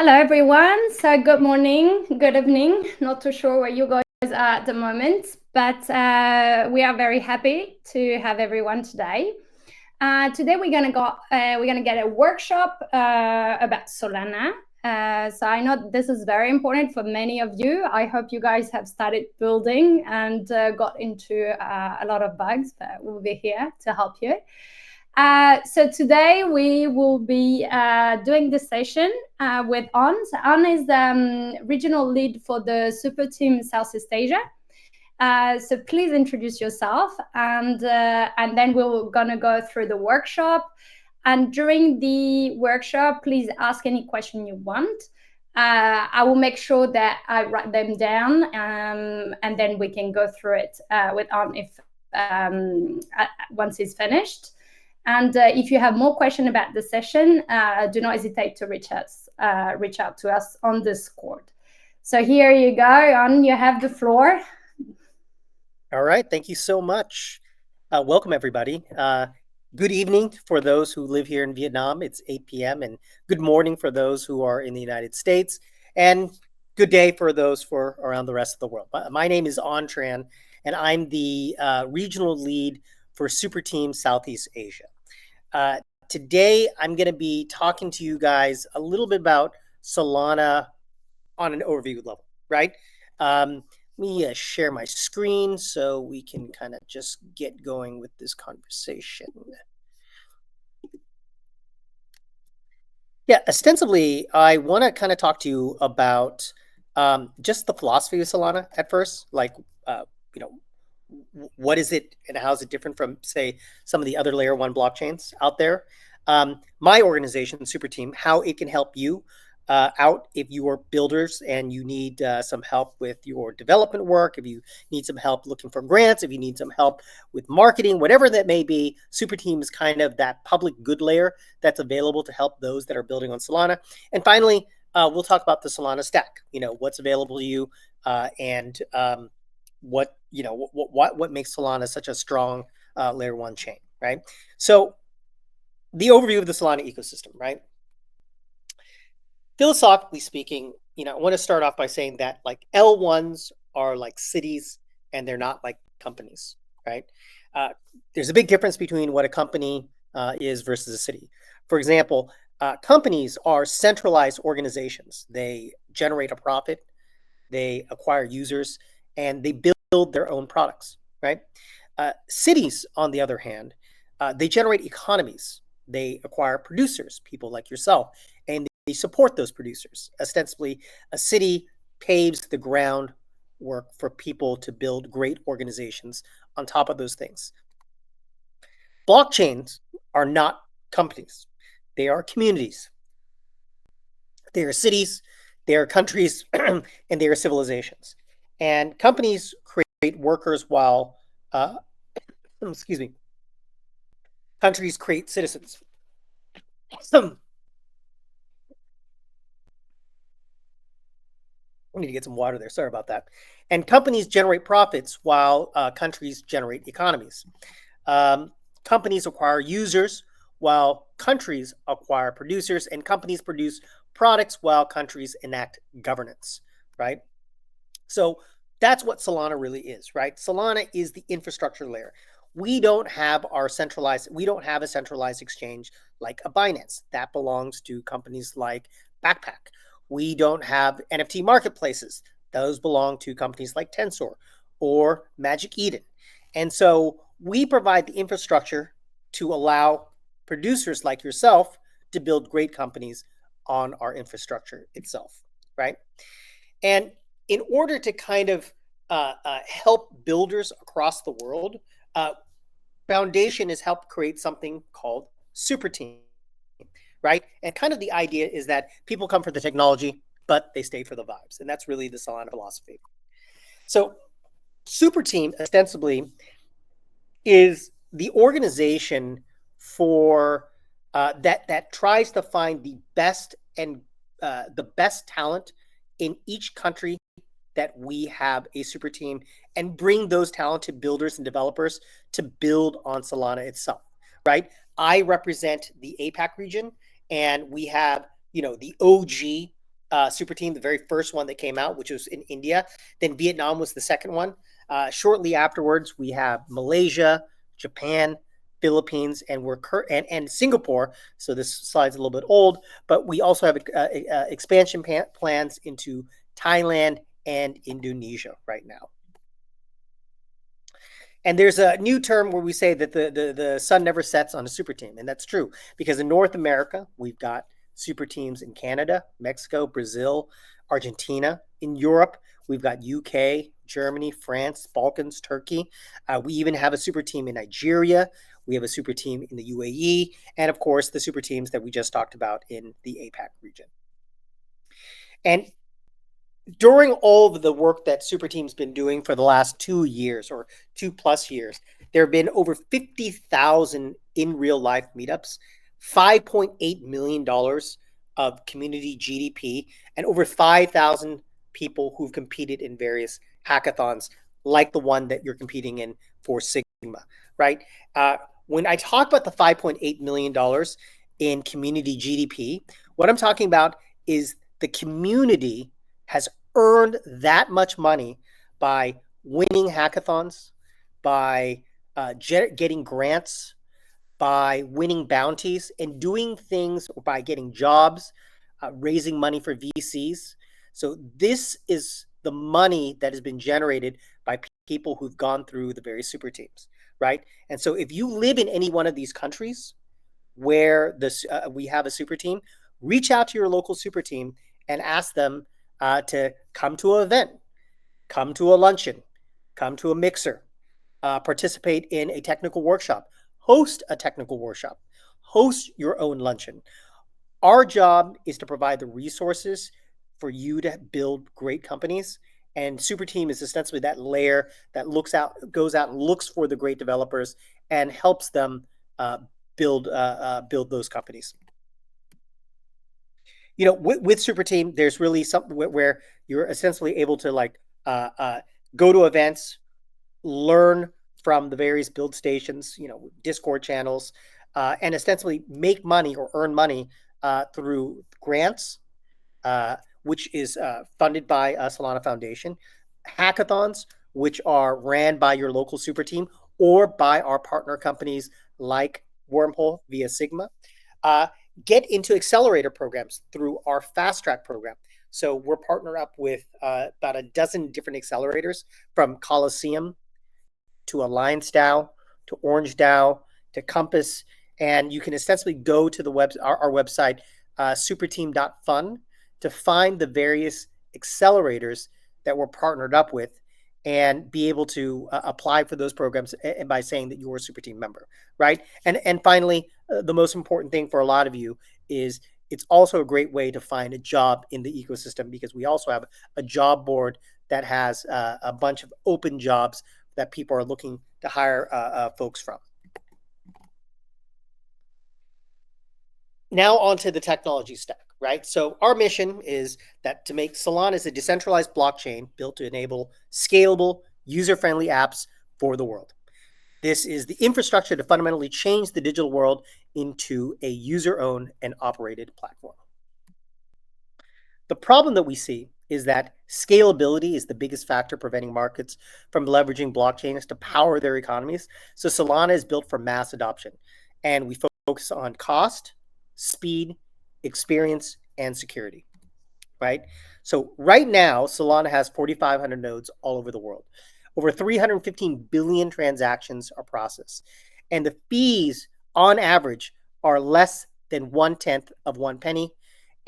Hello, everyone. So, good morning, good evening. Not too sure where you guys are at the moment, but we are very happy to have everyone today. Today we're gonna get a workshop about Solana. So I know this is very important for many of you. I hope you guys have started building and got into a lot of bugs, but we'll be here to help you. So today we will be doing this session with On. So On is the regional lead for the Superteam Southeast Asia. So please introduce yourself, and then we're gonna go through the workshop. And during the workshop, please ask any question you want. I will make sure that I write them down, and then we can go through it with On if once it's finished. And if you have more questions about the session, do not hesitate to reach out to us on Discord. So here you go, On, you have the floor. All right, thank you so much. Welcome, everybody. Good evening for those who live here in Vietnam. It's 8 p.m. and good morning for those who are in the United States, and good day for those for around the rest of the world. My name is Anh Tran, and I'm the regional lead for Superteam Southeast Asia. Today, I'm going to be talking to you guys a little bit about Solana on an overview level, right? Let me share my screen so we can kind of just get going with this conversation. Yeah, ostensibly, I want to kind of talk to you about just the philosophy of Solana at first, like, you know, what is it and how is it different from, say, some of the other layer one blockchains out there? My organization, Superteam, how it can help you out if you are builders and you need some help with your development work, if you need some help looking for grants, if you need some help with marketing, whatever that may be. Superteam is kind of that public good layer that's available to help those that are building on Solana. And finally, we'll talk about the Solana stack, what's available to you and what makes Solana such a strong layer one chain, right? So the overview of the Solana ecosystem, right? Philosophically speaking, I want to start off by saying that like L1s are like cities and they're not like companies, right? There's a big difference between what a company is versus a city. For example, companies are centralized organizations. They generate a profit, they acquire users, and they build their own products, right? Cities, on the other hand, they generate economies. They acquire producers, people like yourself, and they support those producers. Ostensibly, a city paves the groundwork for people to build great organizations on top of those things. Blockchains are not companies. They are communities. They are cities, they are countries, and they are civilizations. And companies create workers while, excuse me, countries create citizens. I need to get some water there. Sorry about that. And companies generate profits while countries generate economies. Companies acquire users while countries acquire producers, and companies produce products while countries enact governance, right? So that's what Solana really is, right? Solana is the infrastructure layer. We don't have a centralized exchange like a Binance. That belongs to companies like Backpack. We don't have NFT marketplaces. Those belong to companies like Tensor or Magic Eden. And so we provide the infrastructure to allow producers like yourself to build great companies on our infrastructure itself, right? And in order to kind of help builders across the world, Foundation has helped create something called Superteam, right? And kind of the idea is that people come for the technology, but they stay for the vibes. And that's really the Solana philosophy. So Superteam ostensibly is the organization for that tries to find the best talent in each country that we have a super team and bring those talented builders and developers to build on Solana itself, right? I represent the APAC region, and we have, the OG Superteam, the very first one that came out, which was in India. Then Vietnam was the second one. Shortly afterwards, we have Malaysia, Japan, Philippines, and Singapore. So this slide's a little bit old, but we also have expansion plans into Thailand and Indonesia right now. And there's a new term where we say that the sun never sets on a super team. And that's true because in North America, we've got super teams in Canada, Mexico, Brazil, Argentina. In Europe, we've got UK, Germany, France, Balkans, Turkey. We even have a super team in Nigeria. We have a super team in the UAE. And of course, the super teams that we just talked about in the APAC region. And during all of the work that Superteam's been doing for the last 2 years or 2+ years, there have been over 50,000 in real life meetups, $5.8 million of community GDP, and over 5,000 people who've competed in various hackathons like the one that you're competing in for Sigma, right? When I talk about the $5.8 million in community GDP, what I'm talking about is the community has earned that much money by winning hackathons, by getting grants, by winning bounties, and doing things, or by getting jobs, raising money for VCs. So this is the money that has been generated by people who've gone through the various super teams, right? And so if you live in any one of these countries where we have a super team, reach out to your local super team and ask them to come to an event, come to a luncheon, come to a mixer, participate in a technical workshop, host a technical workshop, host your own luncheon. Our job is to provide the resources for you to build great companies. And Superteam is essentially that layer that goes out and looks for the great developers and helps them build those companies. You know, with Superteam, there's really something where you're essentially able to go to events, learn from the various build stations, Discord channels, and essentially make money or earn money through grants, which is funded by Solana Foundation, hackathons, which are ran by your local super team or by our partner companies like Wormhole via Sigma. Get into accelerator programs through our fast track program. So we're partnered up with about a dozen different accelerators, from Coliseum to Alliance DAO to Orange DAO to Compass. And you can essentially go to our website, superteam.fun, to find the various accelerators that we're partnered up with and be able to apply for those programs by saying that you're a Superteam member, right? And finally, the most important thing for a lot of you is it's also a great way to find a job in the ecosystem, because we also have a job board that has a bunch of open jobs that people are looking to hire folks from. Now onto the technology stack, right? So our mission is that to make Solana as a decentralized blockchain built to enable scalable, user-friendly apps for the world. This is the infrastructure to fundamentally change the digital world into a user-owned and operated platform. The problem that we see is that scalability is the biggest factor preventing markets from leveraging blockchains to power their economies. So Solana is built for mass adoption, and we focus on cost, speed, experience, and security, right? So right now, Solana has 4,500 nodes all over the world. Over 315 billion transactions are processed, and the fees on average are less than 1/10 of 1 penny,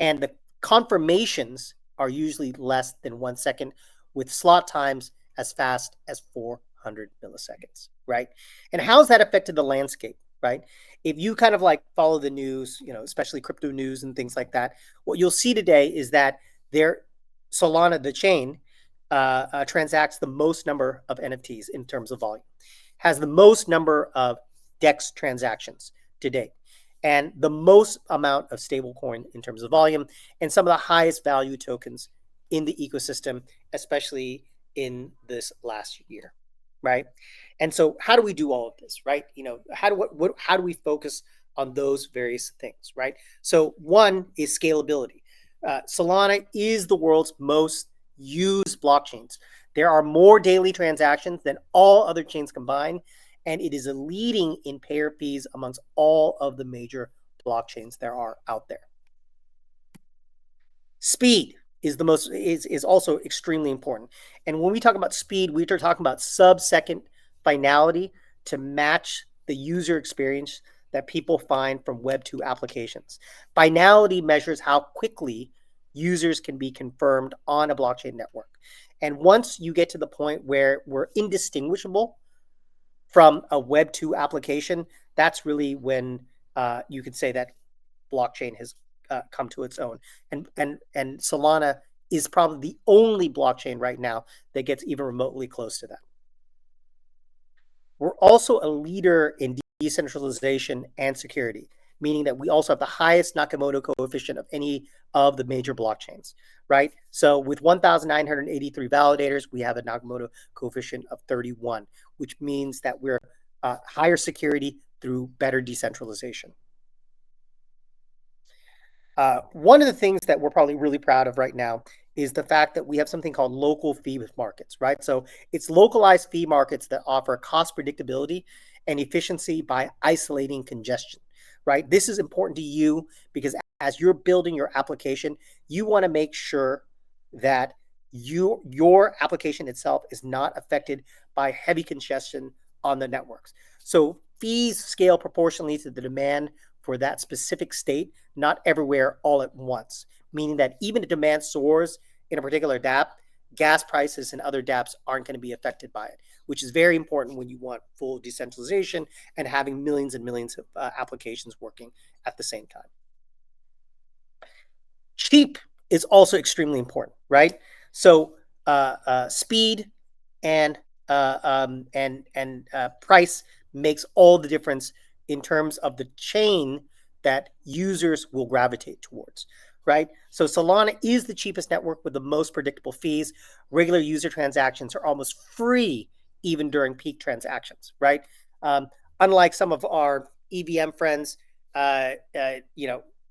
and the confirmations are usually less than 1 second, with slot times as fast as 400 milliseconds, right? And how's that affected the landscape, right? If you kind of follow the news, especially crypto news and things like that, what you'll see today is that Solana, the chain, transacts the most number of NFTs in terms of volume, has the most number of DEX transactions to date, and the most amount of stablecoin in terms of volume, and some of the highest value tokens in the ecosystem, especially in this last year, right? And so how do we do all of this, right? How do we focus on those various things, right? So one is scalability. Solana is the world's most used blockchains. There are more daily transactions than all other chains combined, and it is a leading in payer fees amongst all of the major blockchains there are out there. Speed is also extremely important. And when we talk about speed, we are talking about sub-second finality to match the user experience that people find from Web 2 applications. Finality measures how quickly users can be confirmed on a blockchain network. And once you get to the point where we're indistinguishable from a Web 2 application, that's really when you could say that blockchain has come to its own. And Solana is probably the only blockchain right now that gets even remotely close to that. We're also a leader in decentralization and security, meaning that we also have the highest Nakamoto coefficient of any of the major blockchains, right? So with 1,983 validators, we have a Nakamoto coefficient of 31, which means that we're higher security through better decentralization. One of the things that we're probably really proud of right now is the fact that we have something called local fee markets, right? So it's localized fee markets that offer cost predictability and efficiency by isolating congestion, right? This is important to you because as you're building your application, you want to make sure that your application itself is not affected by heavy congestion on the networks. So fees scale proportionally to the demand for that specific state, not everywhere all at once, meaning that even if demand soars in a particular dApp, gas prices and other dApps aren't going to be affected by it, which is very important when you want full decentralization and having millions and millions of applications working at the same time. Cheap is also extremely important, right? So speed and price makes all the difference in terms of the chain that users will gravitate towards, right? So Solana is the cheapest network with the most predictable fees. Regular user transactions are almost free even during peak transactions, right? Unlike some of our EVM friends,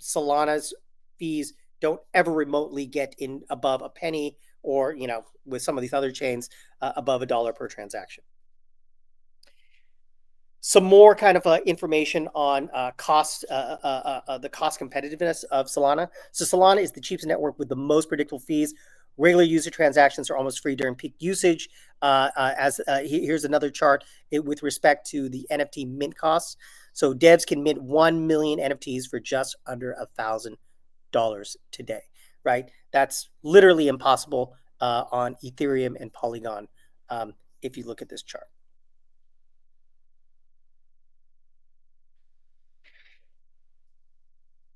Solana's fees don't ever remotely get in above a penny or, with some of these other chains, above $1 per transaction. Some more kind of information on the cost competitiveness of Solana. So Solana is the cheapest network with the most predictable fees. Regular user transactions are almost free during peak usage. Here's another chart with respect to the NFT mint costs. So devs can mint 1 million NFTs for just under $1,000 today, right? That's literally impossible on Ethereum and Polygon if you look at this chart.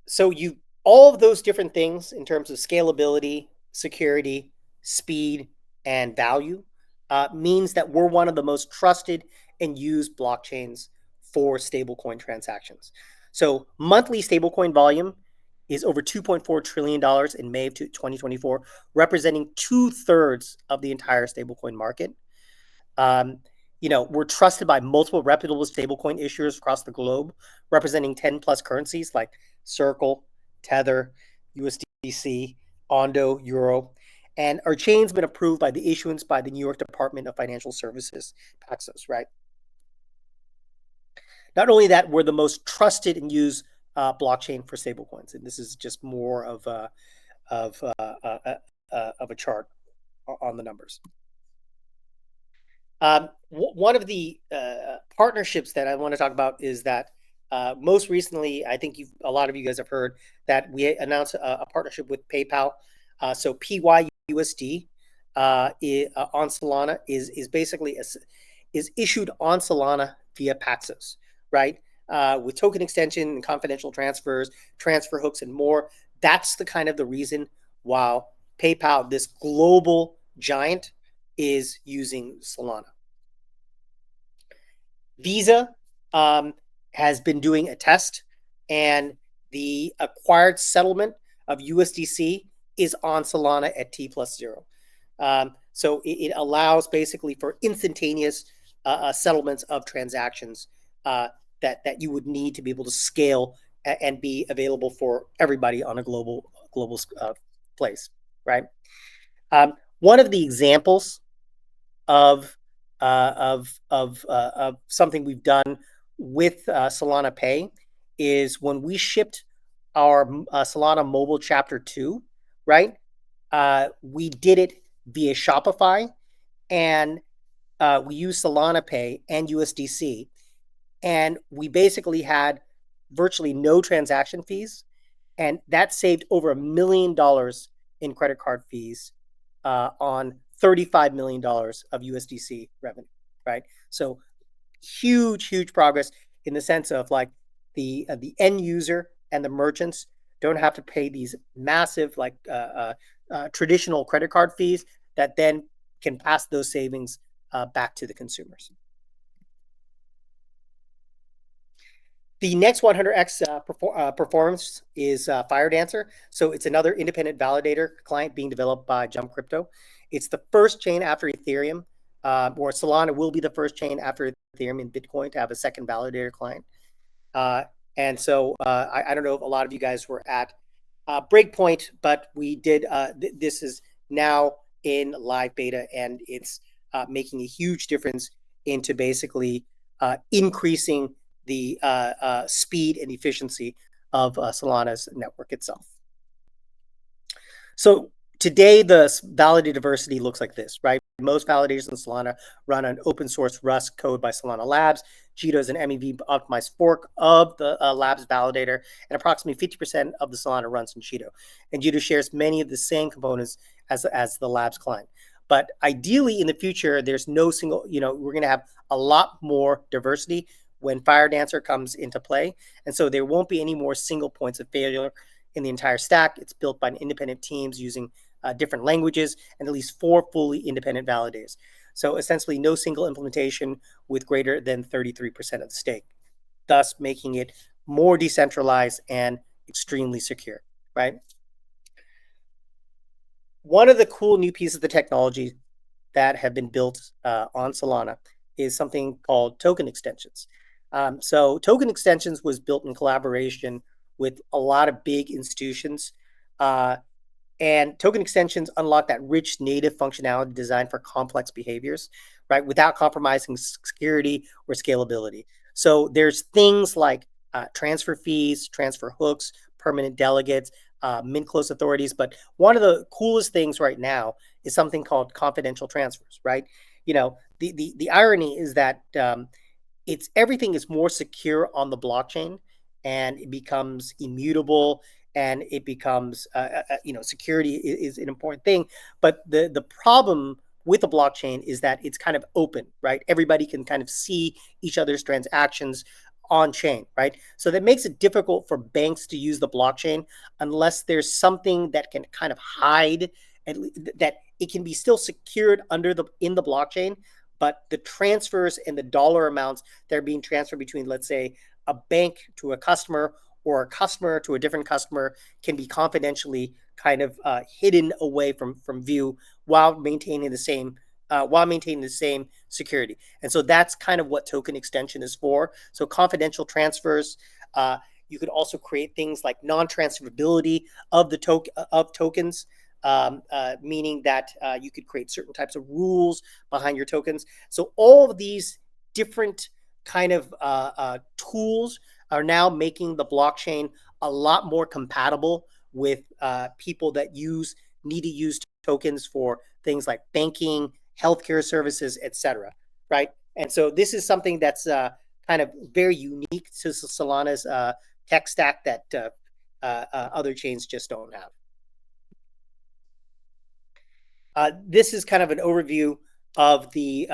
So all of those different things in terms of scalability, security, speed, and value means that we're one of the most trusted and used blockchains for stablecoin transactions. So monthly stablecoin volume is over $2.4 trillion in May of 2024, representing 2/3 of the entire stablecoin market. We're trusted by multiple reputable stablecoin issuers across the globe, representing 10 plus currencies like Circle, Tether, USDC, Ondo, Euro. And our chain's been approved by the issuance by the New York Department of Financial Services, Paxos, right? Not only that, we're the most trusted and used blockchain for stablecoins. And this is just more of a chart on the numbers. One of the partnerships that I want to talk about is that most recently, I think a lot of you guys have heard that we announced a partnership with PayPal. So PYUSD on Solana is basically is issued on Solana via Paxos, right? With token extension and confidential transfers, transfer hooks, and more. That's the kind of the reason why PayPal, this global giant, is using Solana. Visa has been doing a test, and the acquired settlement of USDC is on Solana at T+0. So it allows basically for instantaneous settlements of transactions that you would need to be able to scale and be available for everybody on a global place, right? One of the examples of something we've done with Solana Pay is when we shipped our Solana Mobile Chapter 2, right? We did it via Shopify, and we used Solana Pay and USDC, and we basically had virtually no transaction fees, and that saved over $1 million in credit card fees on $35 million of USDC revenue, right? So huge progress in the sense of like the end user and the merchants don't have to pay these massive like traditional credit card fees that then can pass those savings back to the consumers. The next 100x performance is FireDancer. So it's another independent validator client being developed by Jump Crypto. It's the first chain after Ethereum, or Solana will be the first chain after Ethereum and Bitcoin to have a second validator client. And so I don't know if a lot of you guys were at Breakpoint, but we did. This is now in live beta, and it's making a huge difference into basically increasing the speed and efficiency of Solana's network itself. So today, the validator diversity looks like this, right? Most validators in Solana run on open source Rust code by Solana Labs. Jito is an MEV optimized fork of the Labs validator, and approximately 50% of the Solana runs in Jito. And Jito shares many of the same components as the Labs client. But ideally, in the future, there's no single, we're going to have a lot more diversity when FireDancer comes into play. And so there won't be any more single points of failure in the entire stack. It's built by independent teams using different languages and at least 4 fully independent validators. So essentially no single implementation with greater than 33% of the stake, thus making it more decentralized and extremely secure, right? One of the cool new pieces of the technology that have been built on Solana is something called token extensions. So token extensions was built in collaboration with a lot of big institutions. And token extensions unlock that rich native functionality designed for complex behaviors, right, without compromising security or scalability. So there's things like transfer fees, transfer hooks, permanent delegates, mint close authorities. But one of the coolest things right now is something called confidential transfers, right? The irony is that everything is more secure on the blockchain, and it becomes immutable, and it becomes security is an important thing. But the problem with the blockchain is that it's kind of open, right? Everybody can kind of see each other's transactions on chain, right? So that makes it difficult for banks to use the blockchain unless there's something that can kind of hide, and that it can be still secured in the blockchain, but the transfers and the dollar amounts that are being transferred between, let's say, a bank to a customer or a customer to a different customer can be confidentially kind of hidden away from view while maintaining the same security. And so that's kind of what token extension is for. So confidential transfers. You could also create things like non-transferability of tokens. Meaning that you could create certain types of rules behind your tokens. So all of these different kind of tools are now making the blockchain a lot more compatible with people that need to use tokens for things like banking, healthcare services, etc. Right? And so this is something that's kind of very unique to Solana's tech stack that other chains just don't have. This is kind of an overview of the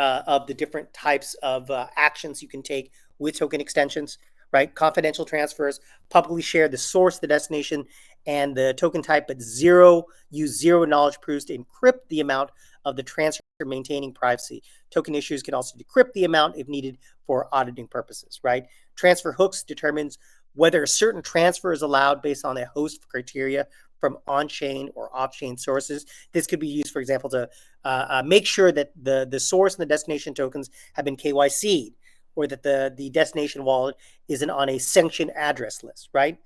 different types of actions you can take with token extensions, right? Confidential transfers, publicly share the source, the destination, and the token type, but use zero knowledge proofs to encrypt the amount of the transfer, maintaining privacy. Token issuers can also decrypt the amount if needed for auditing purposes, right? Transfer hooks determines whether a certain transfer is allowed based on a host of criteria from on-chain or off-chain sources. This could be used, for example, to make sure that the source and the destination tokens have been KYC'd, or that the destination wallet isn't on a sanctioned address list, right?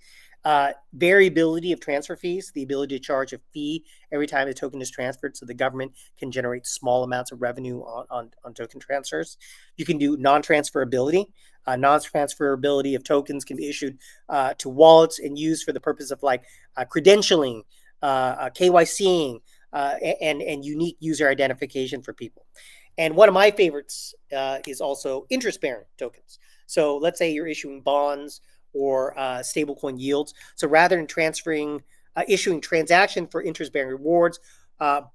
variability of transfer fees, the ability to charge a fee every time a token is transferred so the government can generate small amounts of revenue on token transfers. You can do non-transferability. Non-transferability of tokens can be issued to wallets and used for the purpose of like credentialing, KYCing, and unique user identification for people. And one of my favorites is also interest-bearing tokens. So let's say you're issuing bonds or stablecoin yields. So rather than issuing transaction for interest-bearing rewards,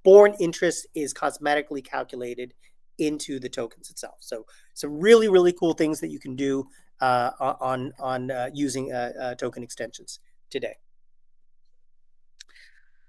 born interest is cosmetically calculated into the tokens itself. So some really, really cool things that you can do on using token extensions today.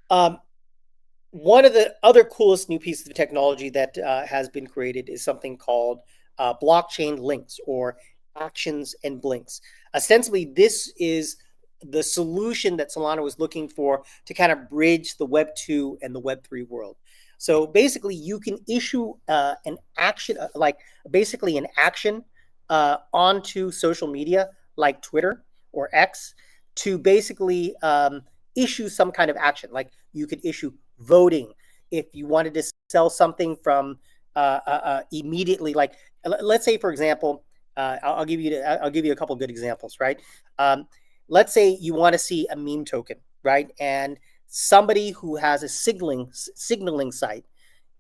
One of the other coolest new pieces of technology that has been created is something called blockchain links, or actions and blinks. Ostensibly, this is the solution that Solana was looking for to kind of bridge the Web 2 and the Web 3 world. So basically, you can issue an action, basically an action onto social media like Twitter or X to basically issue some kind of action. Like you could issue voting if you wanted to sell something from immediately. Like let's say, for example, I'll give you a couple of good examples, right? Let's say you want to see a meme token, right? And somebody who has a signaling site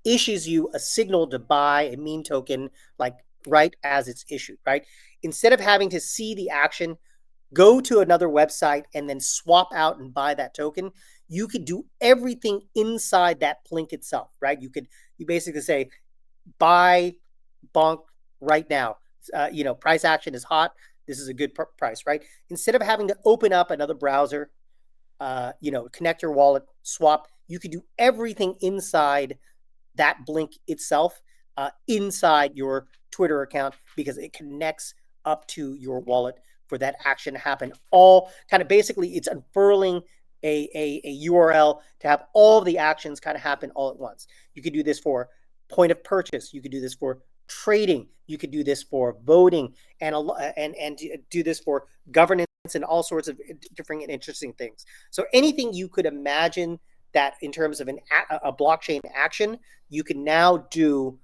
issues you a signal to buy a meme token, like right as it's issued, right? Instead of having to see the action, go to another website and then swap out and buy that token, you could do everything inside that link itself, right? You basically say, buy bonk right now. Price action is hot. This is a good price, right? Instead of having to open up another browser, connect your wallet, swap, you could do everything inside that blink itself, inside your Twitter account, because it connects up to your wallet for that action to happen. All kind of basically, it's unfurling a URL to have all the actions kind of happen all at once. You could do this for point of purchase. You could do this for trading. You could do this for voting, and do this for governance and all sorts of different and interesting things. So anything you could imagine that in terms of a blockchain action, you can now do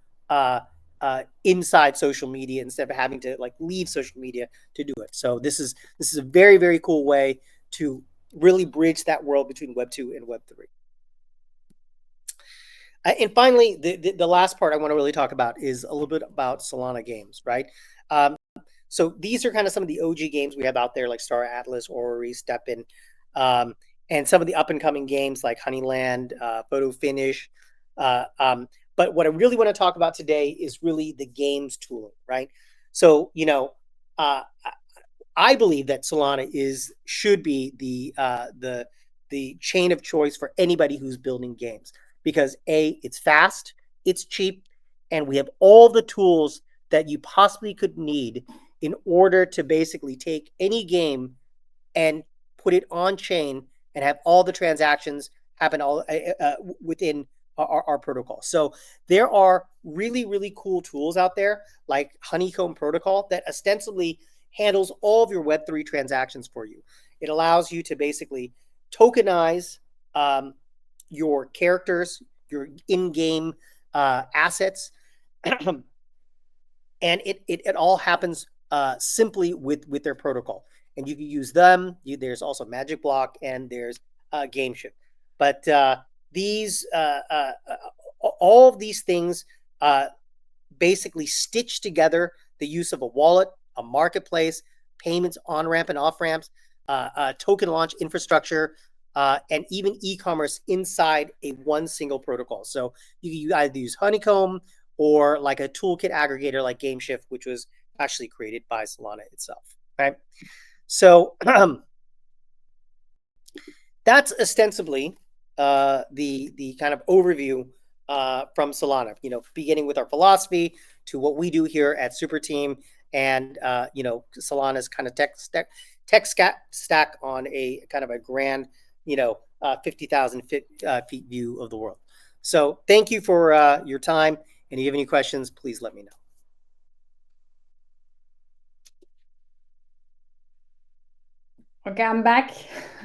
inside social media instead of having to like leave social media to do it. So this is a very, very cool way to really bridge that world between Web 2 and Web 3. And finally, the last part I want to really talk about is a little bit about Solana games, right? So these are kind of some of the OG games we have out there, like Star Atlas, Orrery, Steppen, and some of the up-and-coming games like Honeyland, Photo Finish. But what I really want to talk about today is really the games tooling, right? So, I believe that Solana should be the chain of choice for anybody who's building games, because A, it's fast, it's cheap, and we have all the tools that you possibly could need in order to basically take any game and put it on chain and have all the transactions happen all within our protocol. So there are really, really cool tools out there like Honeycomb Protocol that ostensibly handles all of your Web3 transactions for you. It allows you to basically tokenize your characters, your in-game assets, and it all happens simply with their protocol. And you can use them. There's also Magic Block and there's GameShift. But all of these things basically stitch together the use of a wallet, a marketplace, payments on ramp and off ramps, token launch infrastructure, and even e-commerce inside one single protocol. So you either use Honeycomb or like a toolkit aggregator like GameShift, which was actually created by Solana itself, right? So that's ostensibly the kind of overview from Solana, beginning with our philosophy to what we do here at Superteam, and Solana's kind of tech stack on a kind of a grand 50,000 feet view of the world. So thank you for your time, and if you have any questions, please let me know. Okay, I'm back.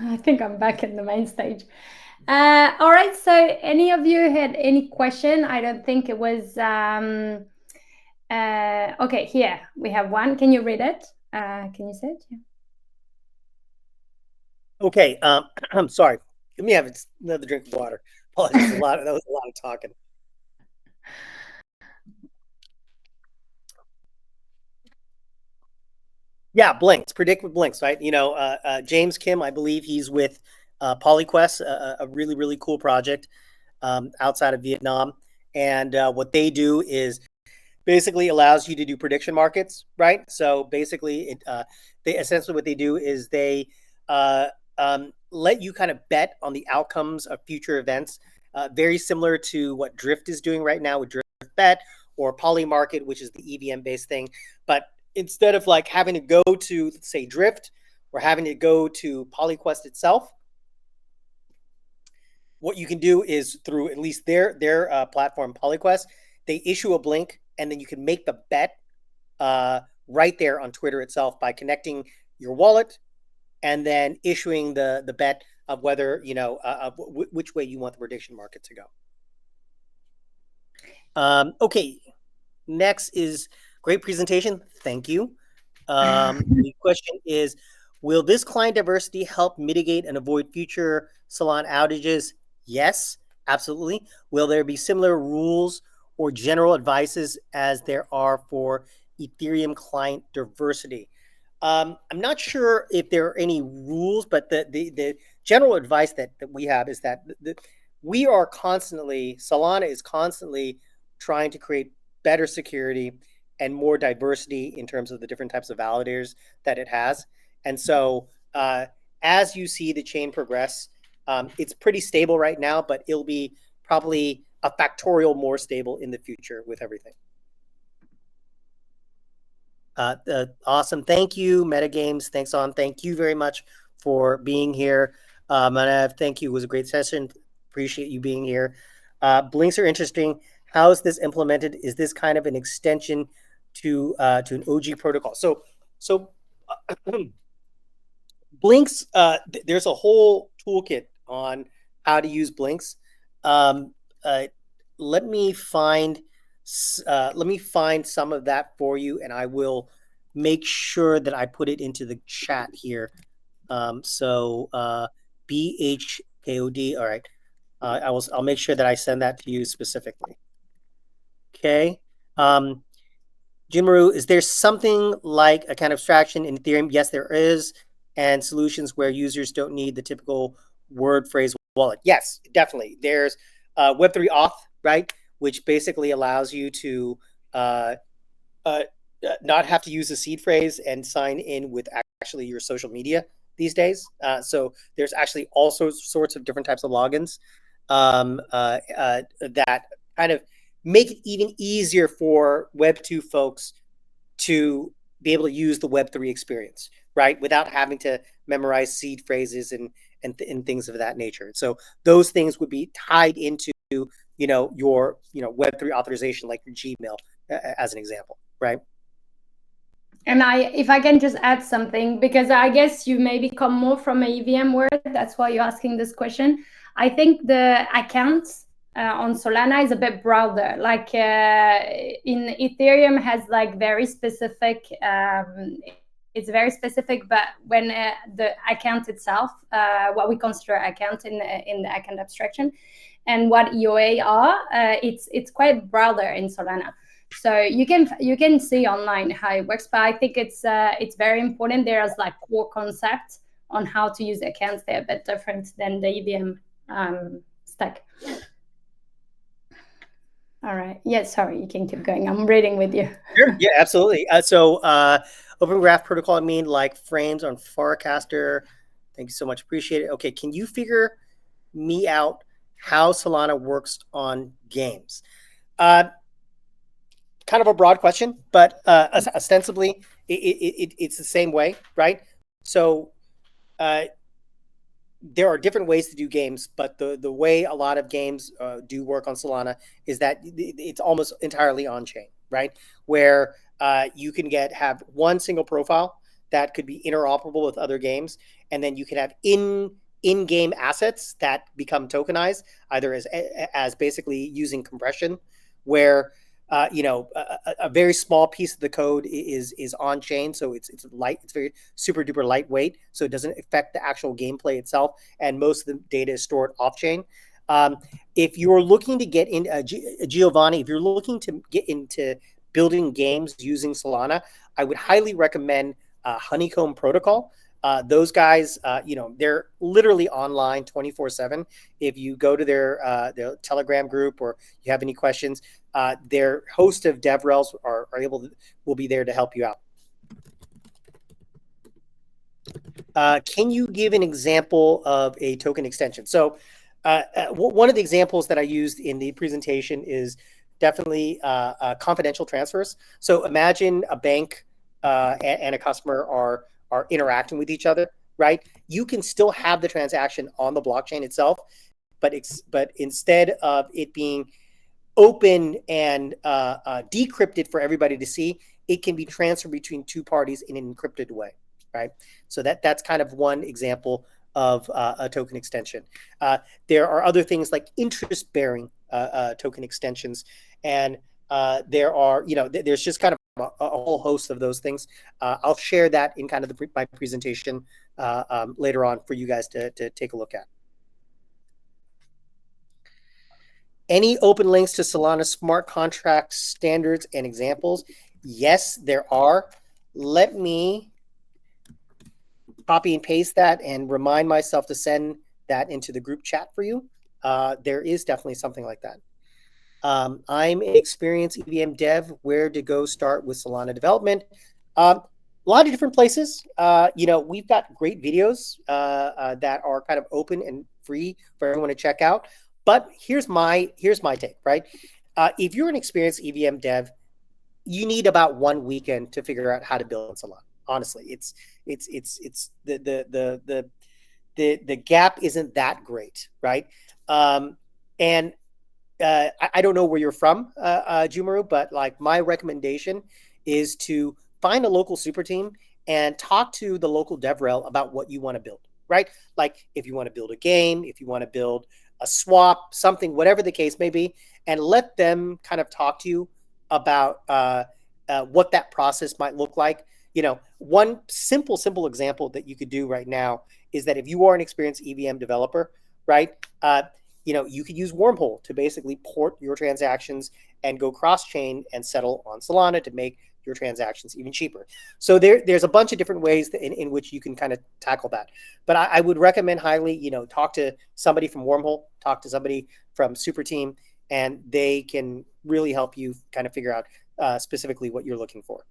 I think I'm back in the main stage. All right, so any of you had any question? I don't think it was, okay, here we have one. Can you read it? Can you say it? Yeah. Okay, I'm sorry. Let me have another drink of water. Apologies, that was a lot of talking. Yeah, blinks. Predict with blinks, right? James Kim, I believe he's with PolyQuest, a really, really cool project outside of Vietnam. And what they do is basically allows you to do prediction markets, right? So basically, they essentially what they do is they let you kind of bet on the outcomes of future events, very similar to what Drift is doing right now with Drift Bet or Polymarket, which is the EVM based thing. But instead of like having to go to say Drift or having to go to PolyQuest itself, what you can do is through at least their platform PolyQuest, they issue a blink and then you can make the bet right there on Twitter itself by connecting your wallet and then issuing the bet of whether which way you want the prediction market to go. Okay, next is great presentation. Thank you. The question is, will this client diversity help mitigate and avoid future Solana outages? Yes, absolutely. Will there be similar rules or general advices as there are for Ethereum client diversity? I'm not sure if there are any rules, but the general advice that we have is that we are constantly, Solana is constantly trying to create better security and more diversity in terms of the different types of validators that it has. And so as you see the chain progress, it's pretty stable right now, but it'll be probably a factorial more stable in the future with everything. Awesome. Thank you, Metagames. Thanks, On. Thank you very much for being here. And thank you. It was a great session. Appreciate you being here. Blinks are interesting. How is this implemented? Is this kind of an extension to an OG protocol? So Blinks, there's a whole toolkit on how to use Blinks. Let me find some of that for you, and I will make sure that I put it into the chat here. BHKOD. All right. I'll make sure that I send that to you specifically. Okay. Jimaru, is there something like account abstraction in Ethereum? Yes, there is. And solutions where users don't need the typical word phrase wallet. Yes, definitely. There's Web3 auth, right? Which basically allows you to not have to use a seed phrase and sign in with actually your social media these days. So there's actually all sorts of different types of logins that kind of make it even easier for Web2 folks to be able to use the Web3 experience, right? Without having to memorize seed phrases and things of that nature. So those things would be tied into, your, Web3 authorization, like your Gmail, as an example, right? And if I can just add something, because I guess you maybe come more from a EVM world, that's why you're asking this question. I think the accounts on Solana is a bit broader. Like in Ethereum has like very specific, it's very specific, but when the account itself, what we consider account in the account abstraction, and what EOA are, it's quite broader in Solana. So you can see online how it works, but I think it's very important. There's like core concepts on how to use accounts. They're a bit different than the EVM stack. All right. Yeah, sorry, you can keep going. I'm reading with you. Sure. Yeah, absolutely. Open Graph Protocol, like frames on Farcaster. Thank you so much. Appreciate it. Okay, can you figure me out how Solana works on games? Kind of a broad question, but ostensibly it's the same way, right? So there are different ways to do games, but the way a lot of games do work on Solana is that it's almost entirely on chain, right? Where you can have one single profile that could be interoperable with other games, and then you can have in-game assets that become tokenized, either as basically using compression, where a very small piece of the code is on chain, so it's light, it's very super duper lightweight, so it doesn't affect the actual gameplay itself, and most of the data is stored off chain. If you're looking to get in, Giovanni, if you're looking to get into building games using Solana, I would highly recommend Honeycomb Protocol. Those guys, they're literally online 24/7. If you go to their Telegram group, or you have any questions, their host of DevRels will be there to help you out. Can you give an example of a token extension? So one of the examples that I used in the presentation is definitely confidential transfers. So imagine a bank and a customer are interacting with each other, right? You can still have the transaction on the blockchain itself, but instead of it being open and decrypted for everybody to see, it can be transferred between two parties in an encrypted way, right? So that's kind of one example of a token extension. There are other things like interest-bearing token extensions, and there's just kind of a whole host of those things. I'll share that in kind of my presentation later on for you guys to take a look at. Any open links to Solana smart contract standards and examples? Yes, there are. Let me copy and paste that and remind myself to send that into the group chat for you. There is definitely something like that. I'm an experienced EVM dev. Where to go start with Solana development? A lot of different places. We've got great videos that are kind of open and free for everyone to check out. But here's my take, right? If you're an experienced EVM dev, you need about 1 weekend to figure out how to build on Solana. Honestly, it's the gap isn't that great, right? And I don't know where you're from, Jumaru, but like my recommendation is to find a local super team and talk to the local DevRel about what you want to build, right? Like if you want to build a game, if you want to build a swap, something, whatever the case may be, and let them kind of talk to you about what that process might look like. One simple example that you could do right now is that if you are an experienced EVM developer, right, you could use Wormhole to basically port your transactions and go cross-chain and settle on Solana to make your transactions even cheaper. So there's a bunch of different ways in which you can kind of tackle that. But I would recommend highly, talk to somebody from Wormhole, talk to somebody from Superteam, and they can really help you kind of figure out specifically what you're looking for.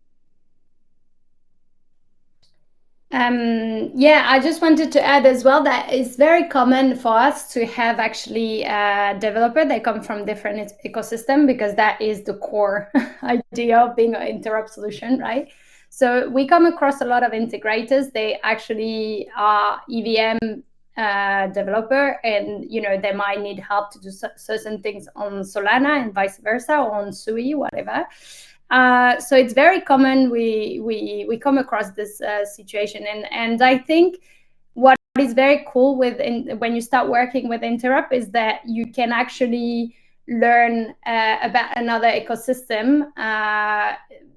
I just wanted to add as well that it's very common for us to have actually a developer that come from different ecosystem, because that is the core idea of being an interrupt solution, right? So we come across a lot of integrators. They actually are EVM developer, and they might need help to do certain things on Solana and vice versa, or on Sui, whatever. So it's very common we come across this situation, and I think what is very cool when you start working with Interrupt is that you can actually learn about another ecosystem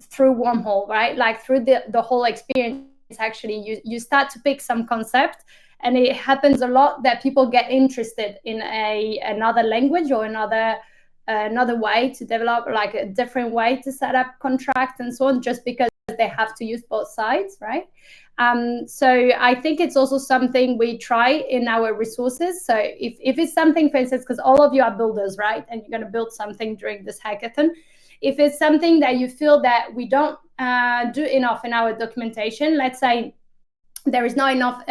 through Wormhole, right? Like through the whole experience. Actually, you start to pick some concept, and it happens a lot that people get interested in another language or another way to develop, like a different way to set up contracts and so on, just because they have to use both sides, right? So I think it's also something we try in our resources. So if it's something, for instance, because all of you are builders, right? And you're going to build something during this hackathon. If it's something that you feel that we don't do enough in our documentation, let's say there is not enough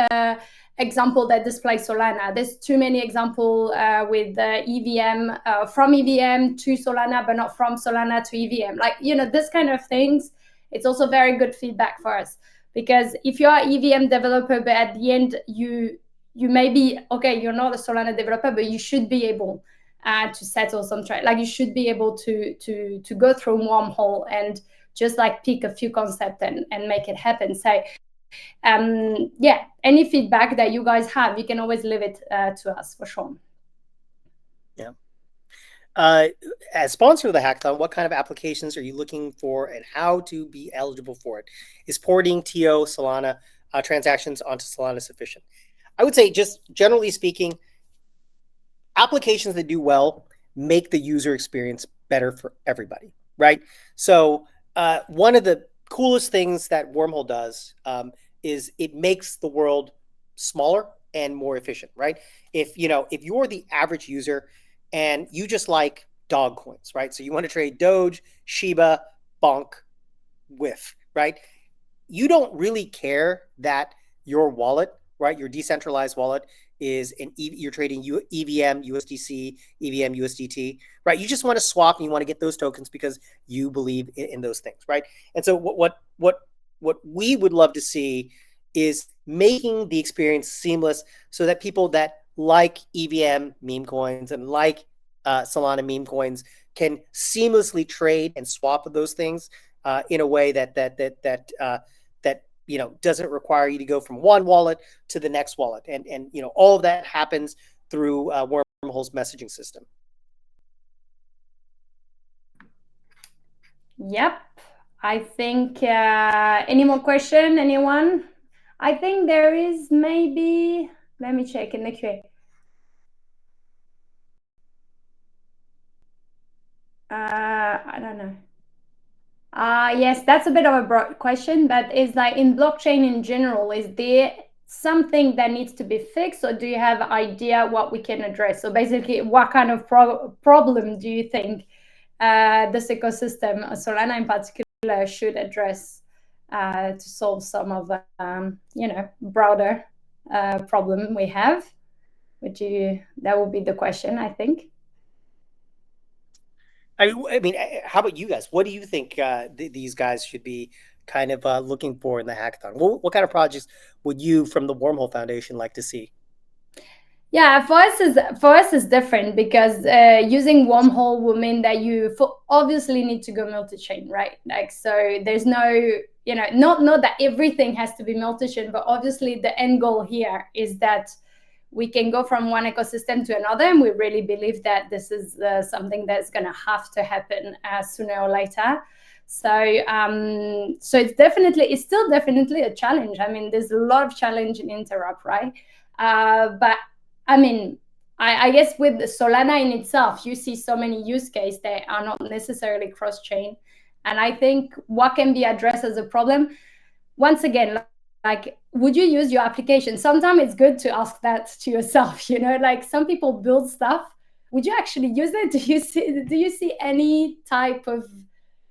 example that display Solana. There's too many example with EVM from EVM to Solana, but not from Solana to EVM. Like, this kind of things, it's also very good feedback for us. Because if you are EVM developer, but at the end you may be, okay, you're not a Solana developer, but you should be able to settle some trade. Like you should be able to go through Wormhole and just like pick a few concepts and make it happen. So yeah, any feedback that you guys have, you can always leave it to us for sure. Yeah. As sponsor of the hackathon, what kind of applications are you looking for and how to be eligible for it? Is porting TO Solana transactions onto Solana sufficient? I would say, just generally speaking, applications that do well make the user experience better for everybody, right? So one of the coolest things that Wormhole does is it makes the world smaller and more efficient, right? If you're the average user and you just like dog coins, right? So you want to trade Doge, Shiba, Bonk, with, right? You don't really care that your wallet, right, your decentralized wallet is you're trading EVM, USDC, EVM, USDT, right? You just want to swap and you want to get those tokens because you believe in those things, right? And so what we would love to see is making the experience seamless so that people that like EVM meme coins and like Solana meme coins can seamlessly trade and swap with those things in a way that doesn't require you to go from one wallet to the next wallet, and all of that happens through Wormhole's messaging system. Yep, I think any more question, anyone? I think there is, maybe, let me check in the QA. I don't know. Yes, that's a bit of a broad question, but is like in blockchain in general, is there something that needs to be fixed, or do you have an idea what we can address? So basically, what kind of problem do you think this ecosystem, Solana in particular, should address to solve some of the broader problem we have? That would be the question, I think. I mean, how about you guys? What do you think these guys should be kind of looking for in the hackathon? What kind of projects would you, from the Wormhole Foundation, like to see? Yeah, for us is different because using Wormhole will mean that you obviously need to go multi-chain, right? Like, so there's no, not that everything has to be multi-chain, but obviously the end goal here is that we can go from one ecosystem to another, and we really believe that this is something that's going to have to happen sooner or later. So it's still definitely a challenge. I mean, there's a lot of challenge in interop, right? But I mean, I guess with Solana in itself, you see so many use cases that are not necessarily cross-chain. And I think what can be addressed as a problem, once again, like, would you use your application? Sometimes it's good to ask that to yourself, like some people build stuff. Would you actually use it? Do you see any type of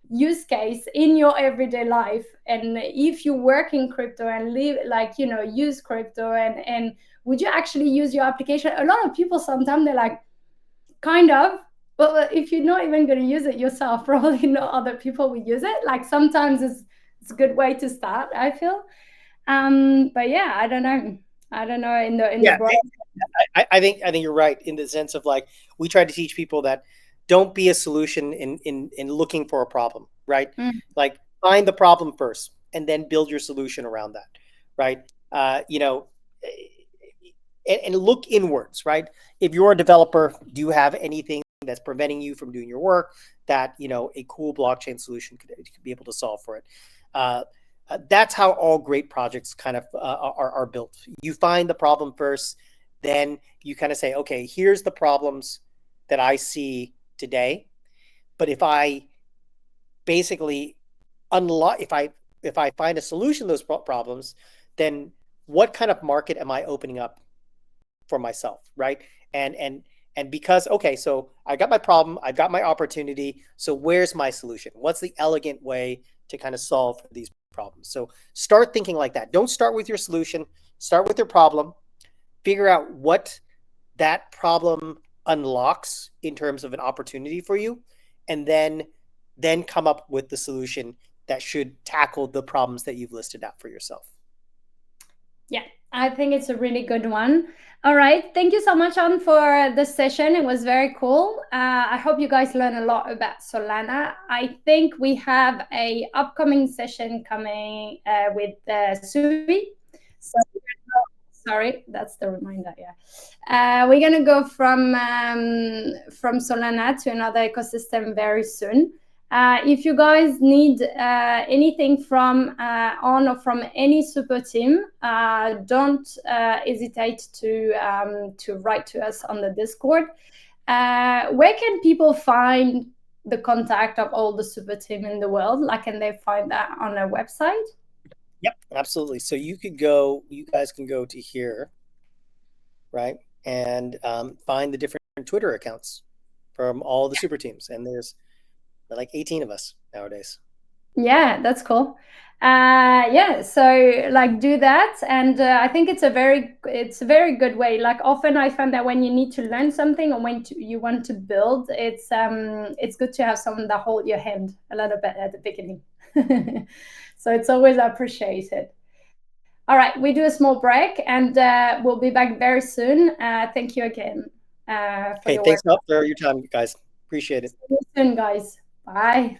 use case in your everyday life? And if you work in crypto and live, use crypto, and would you actually use your application? A lot of people, sometimes they're like, kind of, but if you're not even going to use it yourself, probably not other people will use it. Like, sometimes it's a good way to start, I feel. But yeah, I don't know in the broad. I think you're right in the sense of, like, we try to teach people that don't be a solution in looking for a problem, right? Like, find the problem first and then build your solution around that, right? And look inwards, right? If you're a developer, do you have anything that's preventing you from doing your work that a cool blockchain solution could be able to solve for it? That's how all great projects kind of are built. You find the problem first, then you kind of say, okay, here's the problems that I see today. But if I basically if I find a solution to those problems, then what kind of market am I opening up for myself, right? And because, okay, so I got my problem, I've got my opportunity. So where's my solution? What's the elegant way to kind of solve these problems? So start thinking like that. Don't start with your solution. Start with your problem. Figure out what that problem unlocks in terms of an opportunity for you, and then come up with the solution that should tackle the problems that you've listed out for yourself. Yeah, I think it's a really good one. All right. Thank you so much, On, for the session. It was very cool. I hope you guys learn a lot about Solana. I think we have a upcoming session coming with Sui. So sorry, that's the reminder. Yeah, we're gonna go from Solana to another ecosystem very soon. If you guys need anything from On or from any super team, don't hesitate to write to us on the Discord. Where can people find the contact of all the super team in the world? Like, can they find that on a website? Yep, absolutely. So you guys can go to here, right, and find the different Twitter accounts from all the super teams, and there's like 18 of us nowadays. Yeah, that's cool. Yeah, so like do that, and I think it's a very good way. Like often I find that when you need to learn something or you want to build, it's good to have someone that hold your hand a little bit at the beginning. So it's always appreciated. All right, we do a small break, and we'll be back very soon. Thank you again for Hey, your work. thanks a lot for your time, guys. Appreciate it. See you soon, guys. Bye.